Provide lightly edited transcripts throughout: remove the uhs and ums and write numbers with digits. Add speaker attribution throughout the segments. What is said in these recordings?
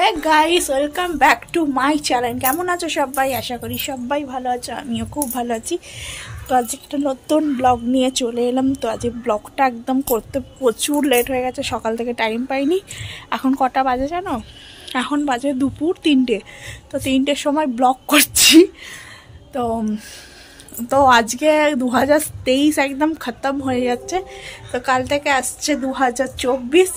Speaker 1: হ্যাঁ guys, welcome back to my channel. কেমন আছো সবাই? আশা করি সবাই ভালো আছো, আমিও খুব ভালো আছি। তো আজ একটা নতুন ব্লগ নিয়ে চলে এলাম। তো আজ ব্লগটা একদম করতে প্রচুর লেট হয়ে গেছে, সকাল থেকে টাইম পাইনি। এখন কটা বাজে জানো? এখন বাজে দুপুর 3টে। তো 3টের সময় ব্লগ করছি। তো তো আজকে 2023 একদম খতম হয়ে যাচ্ছে। তো কাল থেকে আসছে 2024।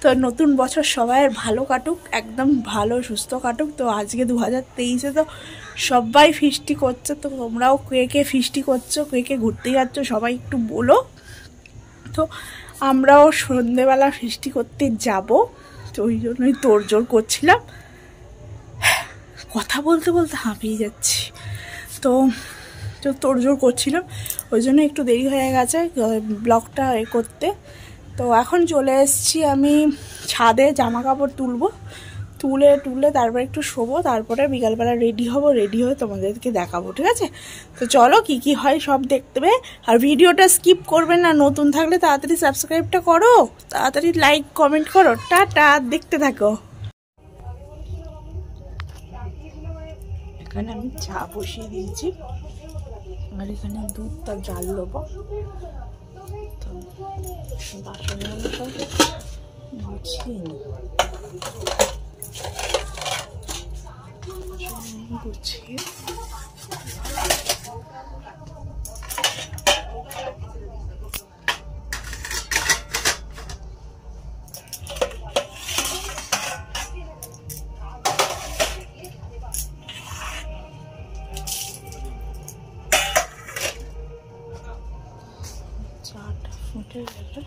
Speaker 1: তো নতুন বছর সবাইয়ের ভালো কাটুক, একদম ভালো সুস্থ কাটুক। তো আজকে 2023-এ তো সবাই ফিস্টি করছে। তো তোমরাও কে কে ফিস্টি করছো, কে কে ঘুরতে যাচ্ছ, সবাই একটু বলো। তো আমরাও সন্ধেবেলা ফিস্টি করতে যাব। তো ওই জন্যই তোড়জোড় করছিলাম, কথা বলতে বলতে হাঁপিয়ে যাচ্ছি। তো তো তোড়জোড় করছিলাম, ওই জন্য একটু দেরি হয়ে গেছে ব্লগটা করতে। তো এখন চলে এসেছি আমি ছাদে, জামা কাপড় তুলে তারপর একটু শোবো, তারপরে বিকালবেলা রেডি হয়ে তোমাদেরকে দেখাবো, ঠিক আছে? তো চলো, কি হয় সব দেখতে হবে। আর ভিডিওটা স্কিপ করবে না, নতুন থাকলে তাড়াতাড়ি সাবস্ক্রাইবটা করো, তাড়াতাড়ি লাইক কমেন্ট করো। টাটা, দেখতে থাকো। এখানে আমি চা বসিয়ে দিয়েছি, আর এখানে দুধটা জাল দেবো। তো বাসনগুলো সব গুছিয়ে নিই, গুছিয়ে চাটা ফুটে গেলে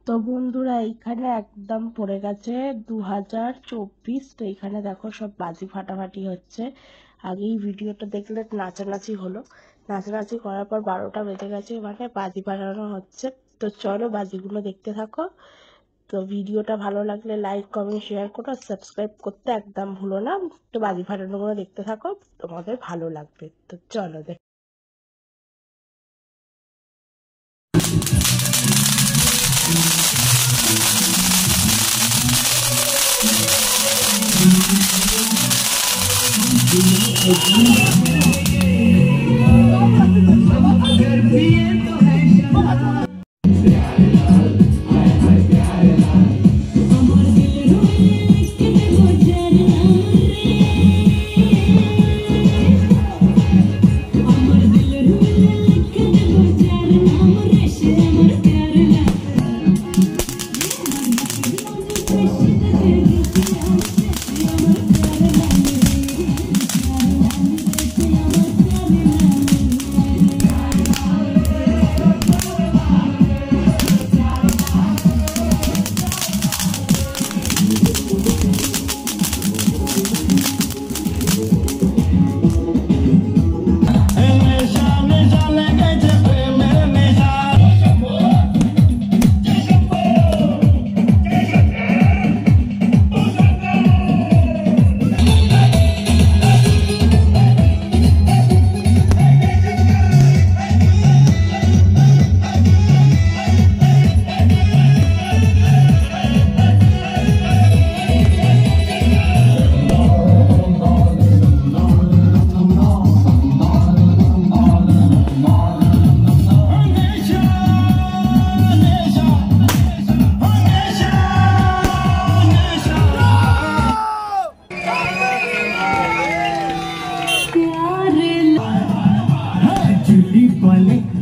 Speaker 1: তো বন্ধুরা, এইখানে একদম পড়ে গেছে 2024। তো এখানে দেখো সব বাজি ফাটাফাটি হচ্ছে। আগেই ভিডিওটা দেখলে নাচানাচি হলো, নাচানাচি করার পর 12টা বেজে গেছে, মানে বাজি ফাটানো হচ্ছে। তো চলো বাজিগুলো দেখতে থাকো। তো ভিডিওটা ভালো লাগলে লাইক কমেন্ট শেয়ার করো, সাবস্ক্রাইব করতে একদম ভুলো না। তো বাজি ফাটানোগুলো দেখতে থাকো, তোমাদের ভালো লাগবে। তো চলো দেখ।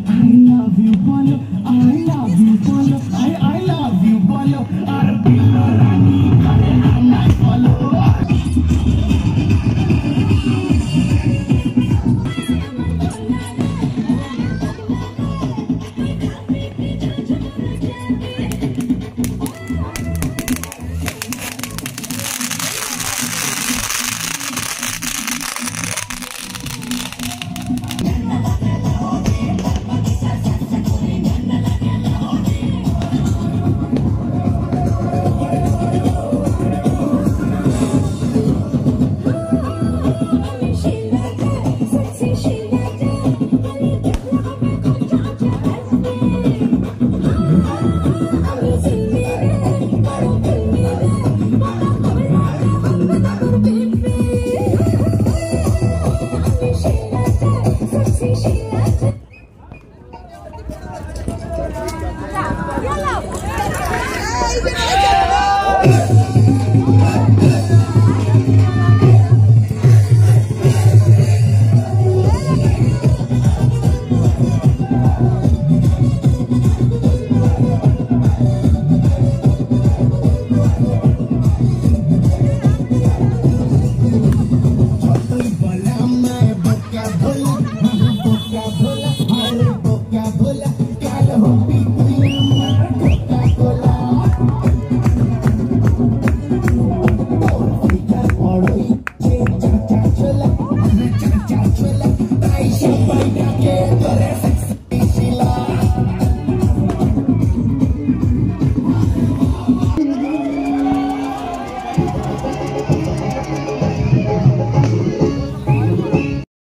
Speaker 1: I love you, bolo, I love you, bolo.